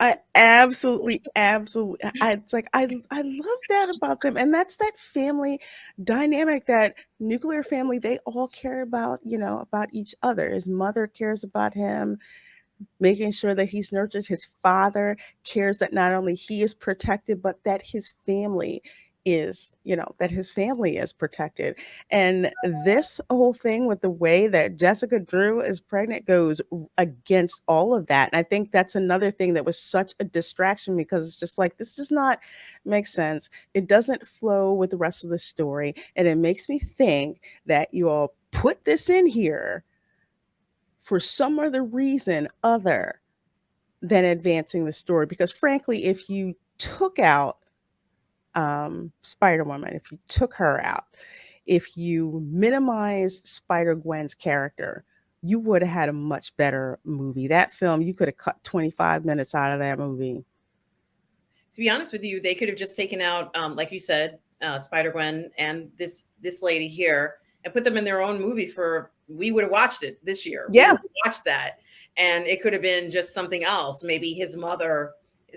I absolutely. It's like, I love that about them, and that's that family dynamic. That nuclear family, they all care about about each other. His mother cares about him, making sure that he's nurtured. His father cares that not only he is protected, but that his family is protected. And this whole thing with the way that Jessica Drew is pregnant goes against all of that. And I think that's another thing that was such a distraction, because it's just like, this does not make sense. It doesn't flow with the rest of the story. And it makes me think that you all put this in here for some other reason other than advancing the story. Because frankly, if you took out Spider-Woman, if you took her out, if you minimized Spider-Gwen's character, you would have had a much better movie. That film, you could have cut 25 minutes out of that movie. To be honest with you, they could have just taken out, like you said, Spider-Gwen and this lady here, and put them in their own movie. We would have watched it this year. Yeah. We would have watched that. And it could have been just something else. Maybe his mother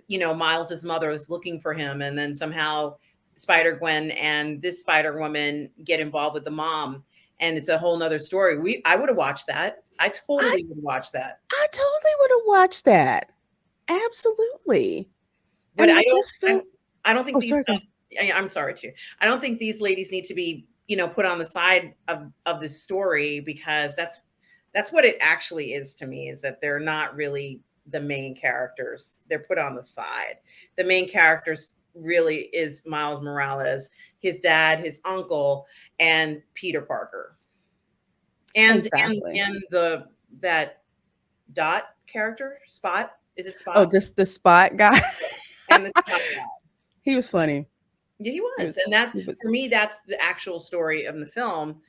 Miles's mother is looking for him, and then somehow Spider-Gwen and this Spider-Woman get involved with the mom, and it's a whole nother story. I would have watched that. I totally would watch that. I totally would have watched that. Absolutely. But And with this film, I don't think these. sorry, go ahead. I'm sorry too. I don't think these ladies need to be, put on the side of this story, because that's what it actually is to me, is that they're not really the main characters. They're put on the side. The main characters really is Miles Morales, his dad, his uncle, and Peter Parker. And Exactly. and that Dot character, Spot. Is it Spot? Oh, the Spot guy. And the Spot guy. He was funny. Yeah, he was. And that, for me, that's the actual story of the film.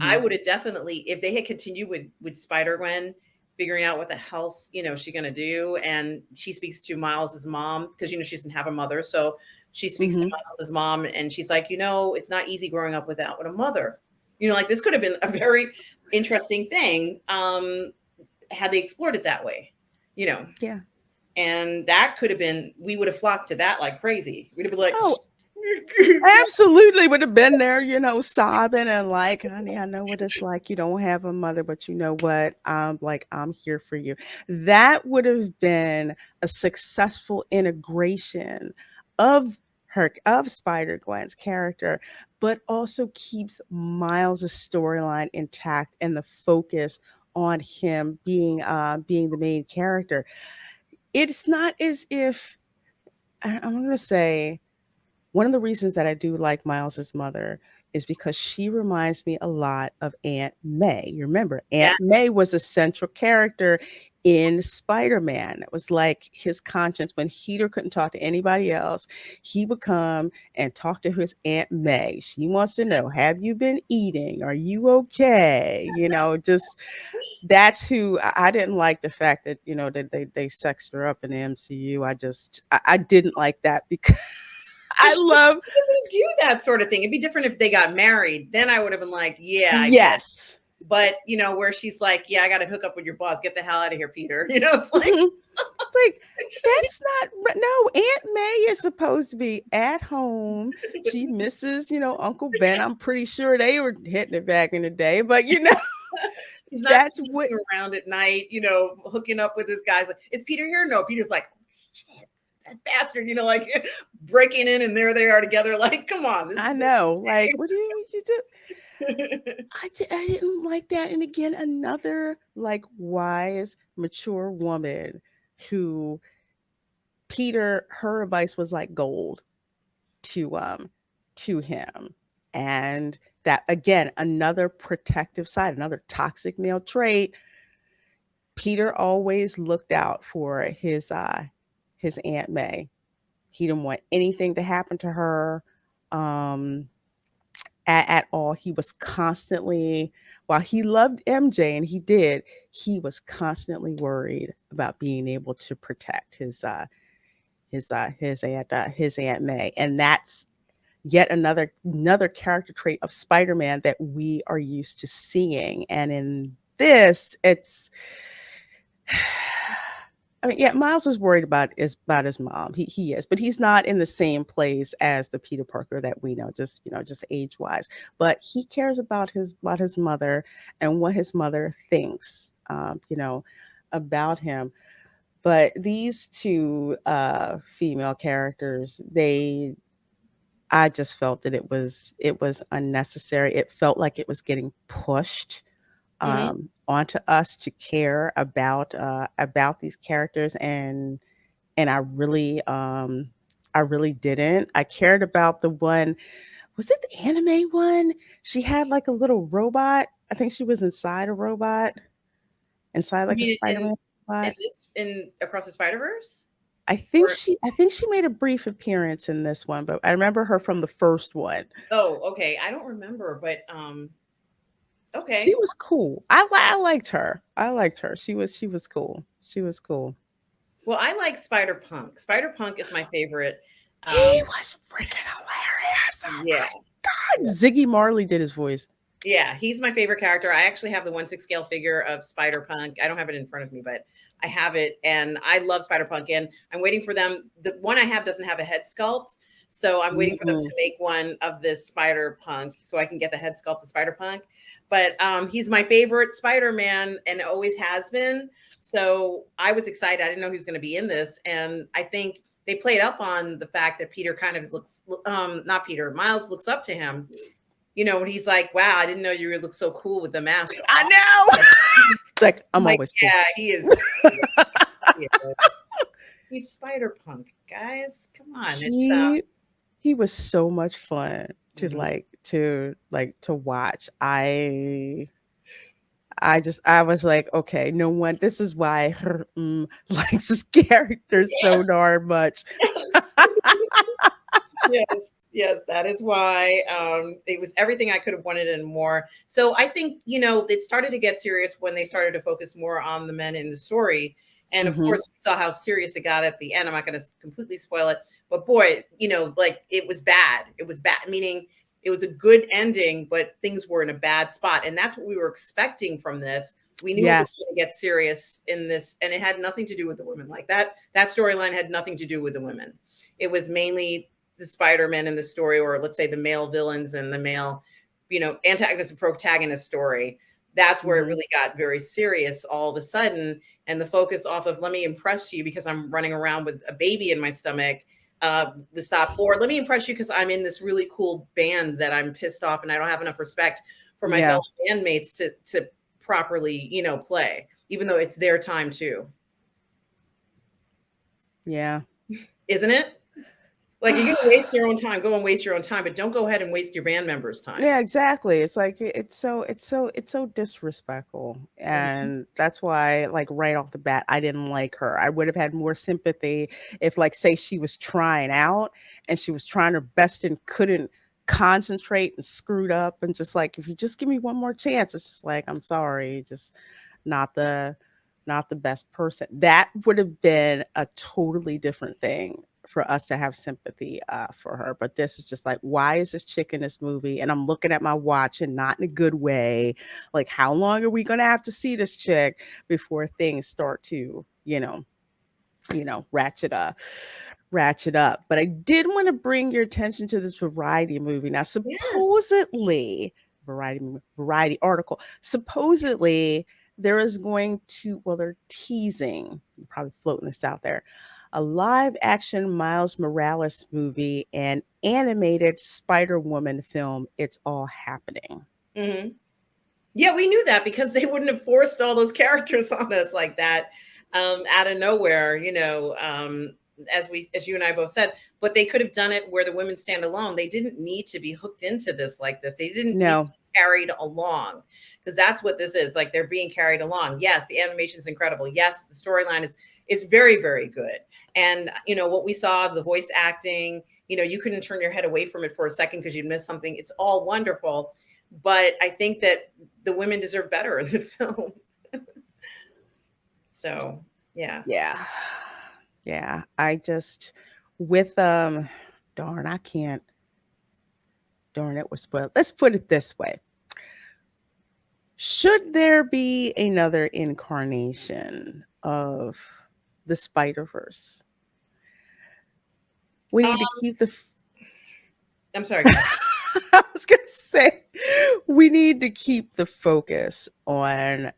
I would have definitely, if they had continued with Spider-Gwen figuring out what the hell's, she going to do. And she speaks to Miles's mom, because, she doesn't have a mother. So she speaks to Miles's mom, and she's like, it's not easy growing up without a mother. Like, this could have been a very interesting thing had they explored it that way, Yeah. And that could have been, we would have flocked to that like crazy. We'd have been like, oh, absolutely would have been there, sobbing and like, honey, I know what it's like. You don't have a mother, but you know what? I'm here for you. That would have been a successful integration of Spider-Gwen's character, but also keeps Miles' storyline intact and the focus on him being the main character. It's not as if, I'm going to say, one of the reasons that I do like Miles's mother is because she reminds me a lot of Aunt May. You remember, Aunt May was a central character in Spider-Man. It was like his conscience. When Peter couldn't talk to anybody else, he would come and talk to his Aunt May. She wants to know, have you been eating? Are you okay? Just that's who. I didn't like the fact that, that they sexed her up in the MCU. I didn't like that, because I love. He doesn't do that sort of thing. It'd be different if they got married. Then I would have been like, yeah, yes. But where she's like, yeah, I got to hook up with your boss. Get the hell out of here, Peter. It's like, it's like, that's not. No, Aunt May is supposed to be at home. She misses, Uncle Ben. I'm pretty sure they were hitting it back in the day, but he's not that's what around at night. Hooking up with this guy's like, is Peter here? No, Peter's like, shit. That bastard, like breaking in, and there they are together. Like, come on. I know. Like, what do you do? I didn't like that. And again, another like wise, mature woman who her advice was like gold to him. And that, again, another protective side, another toxic male trait. Peter always looked out for his Aunt May. He didn't want anything to happen to her at all. He was constantly, while he loved MJ, and he was constantly worried about being able to protect his Aunt May. And that's yet another character trait of Spider-Man that we are used to seeing. And in this, it's Miles is worried about his mom. He is, but he's not in the same place as the Peter Parker that we know, just age wise. But he cares about his mother and what his mother thinks, about him. But these two female characters, I just felt that it was unnecessary. It felt like it was getting pushed onto us to care about these characters, and I really didn't. I cared about the one. Was it the anime one? She had like a little robot. I think she was inside a robot, inside like a Spider-Man robot. In Across the Spider-Verse? I think she made a brief appearance in this one, but I remember her from the first one. Oh, okay. I don't remember, but okay. She was cool. I liked her. She was cool. She was cool. Well, I like Spider-Punk. Spider-Punk is my favorite. He was freaking hilarious. Oh yeah. My God. Ziggy Marley did his voice. Yeah, he's my favorite character. I actually have the 1/6 scale figure of Spider-Punk. I don't have it in front of me, but I have it, and I love Spider-Punk, and I'm waiting for them. The one I have doesn't have a head sculpt, so I'm waiting for them to make one of this Spider-Punk so I can get the head sculpt of Spider-Punk. But he's my favorite Spider-Man and always has been. So I was excited. I didn't know he was going to be in this, and I think they played up on the fact that Peter kind of looks, not Peter, Miles looks up to him. When he's like, "Wow, I didn't know you look so cool with the mask." I know. It's like, I'm always cool. Yeah, he is. He's Spider-Punk, guys. Come on. He was so much fun to Mhm. to watch. I was like, okay, no one. This is why her likes this character so Yes. darn much. Yes, that is why. It was everything I could have wanted and more. So I think, it started to get serious when they started to focus more on the men in the story. And of Mhm. course, we saw how serious it got at the end. I'm not going to completely spoil it, but boy, like it was bad. It was bad, meaning it was a good ending, but things were in a bad spot. And that's what we were expecting from this. We knew it was Yes. going to get serious in this, and it had nothing to do with the women. Like that storyline had nothing to do with the women. It was mainly the Spider-Man in the story, or let's say the male villains and the male, antagonist and protagonist story. That's where it Mhm. really got very serious all of a sudden. And the focus off of, let me impress you because I'm running around with a baby in my stomach, was stopped. Or let me impress you because I'm in this really cool band that I'm pissed off and I don't have enough respect for my Yeah. fellow bandmates to properly, play, even though it's their time too. Yeah. Isn't it? Like, you're gonna waste your own time, go and waste your own time, but don't go ahead and waste your band members' time. Yeah, exactly. It's like it's so disrespectful. Mhm. And that's why, like, right off the bat, I didn't like her. I would have had more sympathy if, like, say she was trying out and she was trying her best and couldn't concentrate and screwed up, and just like, if you just give me one more chance, it's just like, I'm sorry, just not the not the best person. That would have been a totally different thing for us to have sympathy for her. But this is just like, why is this chick in this movie? And I'm looking at my watch, and not in a good way. Like, how long are we going to have to see this chick before things start to, ratchet up? But I did want to bring your attention to this Variety movie. Now, Yes. supposedly, Variety article, supposedly there is going to, well, they're teasing, probably floating this out there, a live action Miles Morales movie and animated Spider-Woman film. It's all happening. Mhm. Yeah, we knew that because they wouldn't have forced all those characters on us like that, out of nowhere, as you and I both said. But they could have done it where the women stand alone. They didn't need to be hooked into this like this. They didn't need to No. be carried along, because that's what this is. Like, they're being carried along. Yes, the animation is incredible. Yes, the storyline is very, very good. And what we saw, the voice acting, you couldn't turn your head away from it for a second because you'd miss something. It's all wonderful. But I think that the women deserve better in the film. So, yeah. Yeah. Yeah. I just, with darn, I can't, darn, it was spoiled. Let's put it this way. Should there be another incarnation of the Spider-Verse, we Um, need to keep the I'm sorry. Go ahead. I was gonna say, we need to keep the focus on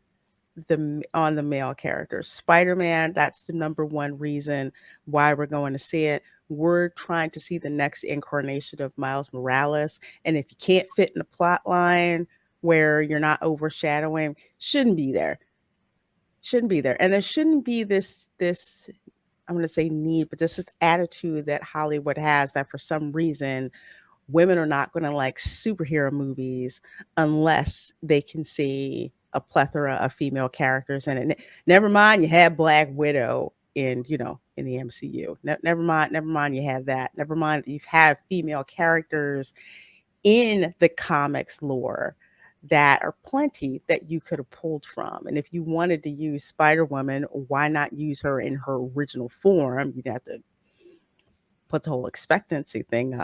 the male characters. Spider-Man, that's the number one reason why we're going to see it. We're trying to see the next incarnation of Miles Morales. And if you can't fit in the plot line where you're not overshadowing, shouldn't be there. Shouldn't be there. And there shouldn't be this I'm going to say need, but just this attitude that Hollywood has, that for some reason women are not going to like superhero movies unless they can see a plethora of female characters in it. Never mind, you had Black Widow in the MCU. Never mind, you have that. Never mind, you've had female characters in the comics lore that are plenty that you could have pulled from. And if you wanted to use Spider-Woman, why not use her in her original form? You'd have to put the whole expectancy thing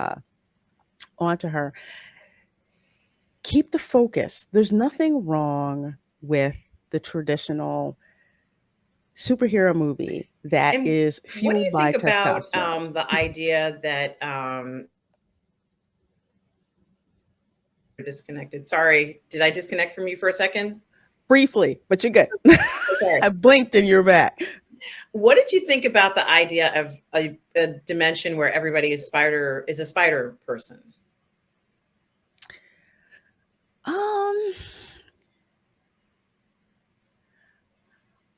onto her. Keep the focus. There's nothing wrong with the traditional superhero movie that And is what do fueled you by think about testosterone. the idea that disconnected? Sorry, did I disconnect from you for a second? Briefly, but you're good. Okay. I blinked and you're back. What did you think about the idea of a dimension where everybody is a spider person? Um,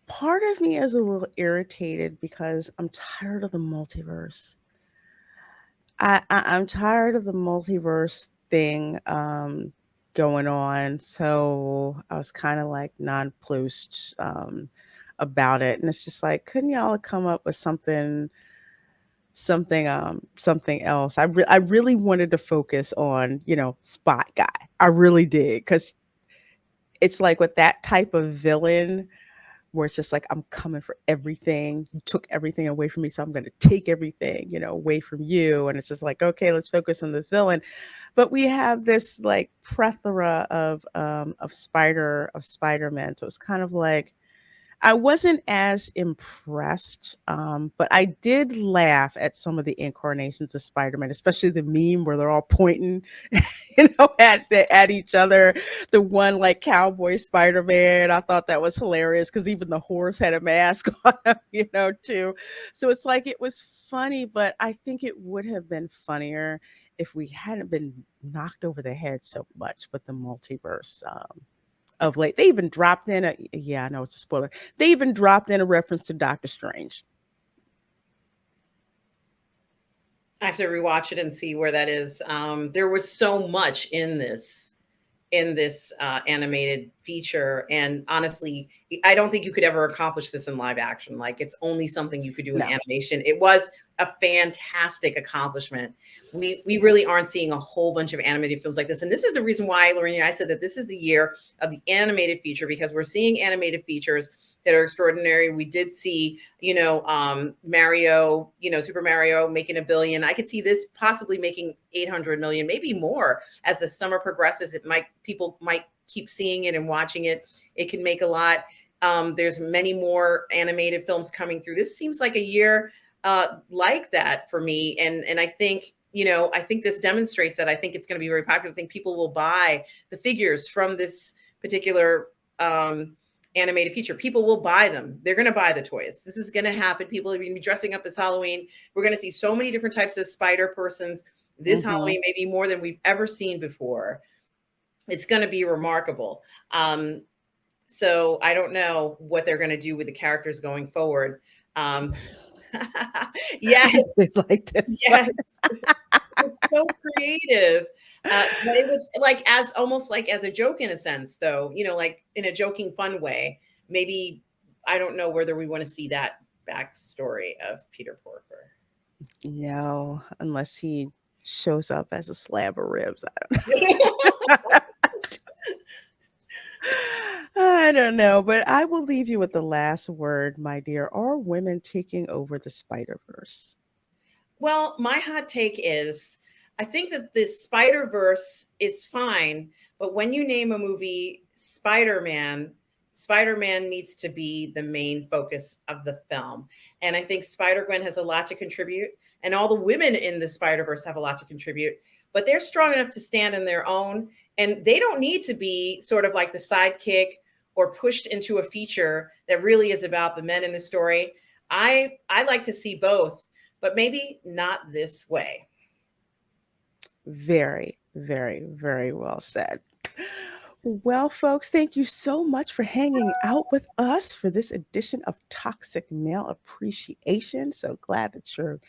Part of me is a little irritated because I'm tired of the multiverse. I'm tired of the multiverse thing going on. So I was kind of like nonplussed about it. And it's just like, couldn't y'all come up with something else? I really wanted to focus on, Spot Guy. I really did, because it's like with that type of villain where it's just like, I'm coming for everything. You took everything away from me, so I'm going to take everything, away from you. And it's just like, okay, let's focus on this villain. But we have this like plethora of Spider-Man. So it's kind of like, I wasn't as impressed, but I did laugh at some of the incarnations of Spider-Man, especially the meme where they're all pointing, at each other. The one like cowboy Spider-Man, I thought that was hilarious because even the horse had a mask on him, too. So it's like it was funny, but I think it would have been funnier if we hadn't been knocked over the head so much with the multiverse. Of late. They even dropped in I know it's a spoiler. They even dropped in a reference to Doctor Strange. I have to rewatch it and see where that is. There was so much in this animated feature, and honestly, I don't think you could ever accomplish this in live action. Like, it's only something you could do in No. animation. It was a fantastic accomplishment. We really aren't seeing a whole bunch of animated films like this, and this is the reason why, Lorena, I said that this is the year of the animated feature, because we're seeing animated features that are extraordinary. We did see, Mario, Super Mario making $1 billion. I could see this possibly making 800 million, maybe more. As the summer progresses, people might keep seeing it and watching it. It can make a lot. There's many more animated films coming through. This seems like a year like that for me. And I think, I think this demonstrates that I think it's going to be very popular. I think people will buy the figures from this particular animated feature. People will buy them. They're going to buy the toys. This is going to happen. People are going to be dressing up as Halloween. We're going to see so many different types of spider persons this Halloween, maybe more than we've ever seen before. It's going to be remarkable. So I don't know what they're going to do with the characters going forward. Yes. It's like this. Yes. It's so creative. But it was like almost like as a joke in a sense, though, like in a joking, fun way. Maybe, I don't know whether we want to see that backstory of Peter Porker. No, unless he shows up as a slab of ribs. I don't know, but I will leave you with the last word, my dear. Are women taking over the Spider-Verse? Well, my hot take is, I think that the Spider-Verse is fine, but when you name a movie Spider-Man, Spider-Man needs to be the main focus of the film. And I think Spider-Gwen has a lot to contribute, and all the women in the Spider-Verse have a lot to contribute, but they're strong enough to stand on their own, and they don't need to be sort of like the sidekick or pushed into a feature that really is about the men in the story. I like to see both, but maybe not this way. Very, very, very well said. Well, folks, thank you so much for hanging out with us for this edition of Toxic Male Appreciation. So glad that you're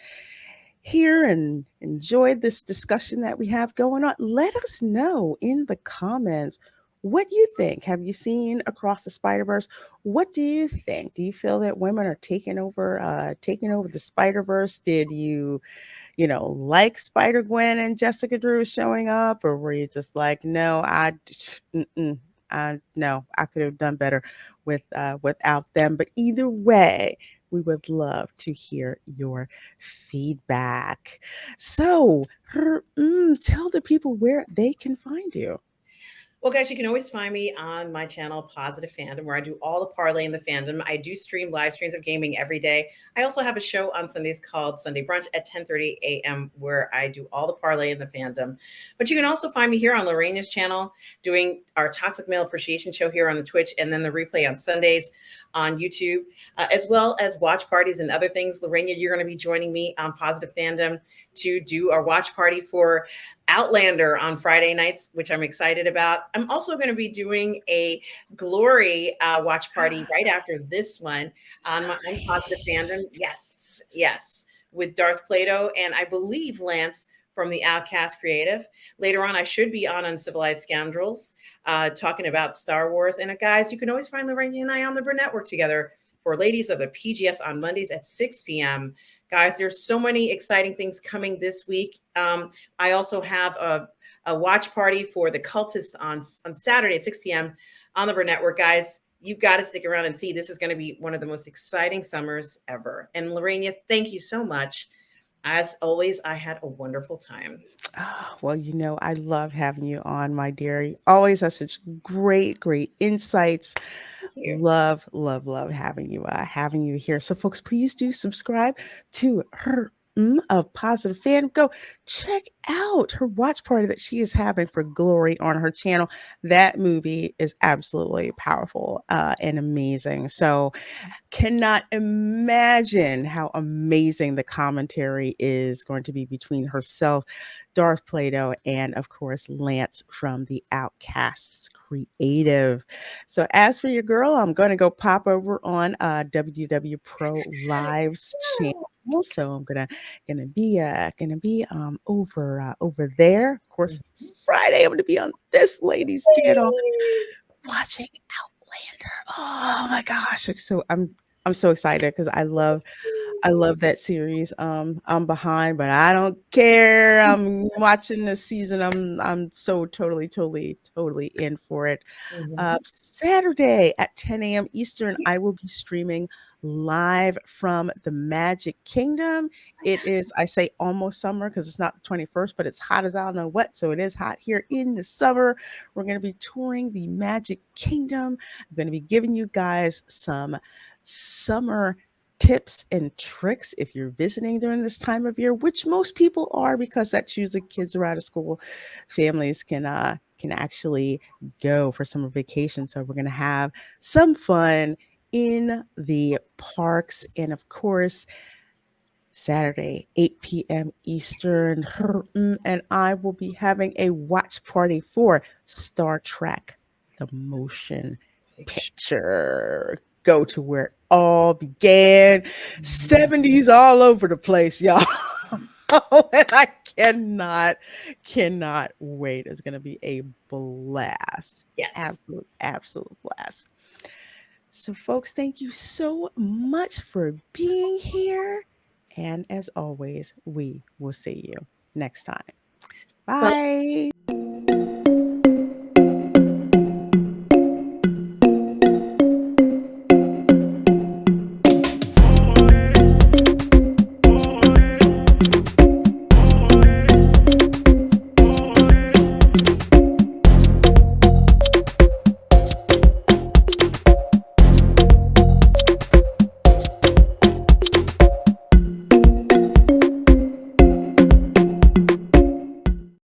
here and enjoyed this discussion that we have going on. Let us know in the comments what you think. Have you seen Across the Spider-Verse? What do you think? Do you feel that women are taking over the Spider-Verse? Did you like Spider-Gwen and Jessica Drew showing up, or were you just like, no, no, I could have done better without them. But either way, we would love to hear your feedback. So, tell the people where they can find you. Well, guys, you can always find me on my channel, Positive Fandom, where I do all the parlay in the fandom. I do stream live streams of gaming every day. I also have a show on Sundays called Sunday Brunch at 10:30 a.m., where I do all the parlay in the fandom. But you can also find me here on Lorena's channel doing our Toxic Male Appreciation Show here on the Twitch, and then the replay on Sundays on YouTube, as well as watch parties and other things. Lorena, you're going to be joining me on Positive Fandom to do our watch party for Outlander on Friday nights, which I'm excited about. I'm also going to be doing a Glory watch party right after this one on my own Positive Fandom. Yes, yes, with Darth Plato and I believe Lance from the Outcast Creative. Later on, I should be on Uncivilized Scoundrels talking about Star Wars. And guys, you can always find Lorena and I on the Burn Network together for Ladies of the PGS on Mondays at 6 p.m. Guys, there's so many exciting things coming this week. I also have a watch party for the Cultists on Saturday at 6 p.m. on the Burn Network. Guys, you've got to stick around and see. This is going to be one of the most exciting summers ever. And Lorena, thank you so much. As always, I had a wonderful time. Oh, well, I love having you on, my dear. You always have such great, great insights. Thank you. Love, love, love having you here. So, folks, please do subscribe to her of Positive Fan. Go check out her watch party that she is having for Glory on her channel. That movie is absolutely powerful and amazing. So, cannot imagine how amazing the commentary is going to be between herself, Darth Plato, and of course Lance from the Outcasts Creative. So as for your girl, I'm going to go pop over on WW Pro Live's channel. So I'm gonna be over there. Of course, Friday I'm gonna be on this lady's channel watching Outlander. Oh my gosh! So I'm so excited because I love that series. I'm behind, but I don't care. I'm watching this season. I'm so totally in for it. Saturday at 10 a.m. Eastern, I will be streaming live from the Magic Kingdom. It is, I say almost summer because it's not the 21st, but it's hot as I don't know what. So it is hot here in the summer. We're going to be touring the Magic Kingdom. I'm going to be giving you guys some summer tips and tricks if you're visiting during this time of year, which most people are because that's usually kids are out of school. Families can actually go for summer vacation. So we're going to have some fun in the parks. And of course, Saturday, 8 p.m. Eastern, and I will be having a watch party for Star Trek, the motion picture. Go to where it all began. 70s all over the place, y'all. And I cannot wait. It's going to be a blast. Yes. Absolute blast. So, folks, thank you so much for being here. And as always, we will see you next time. Bye.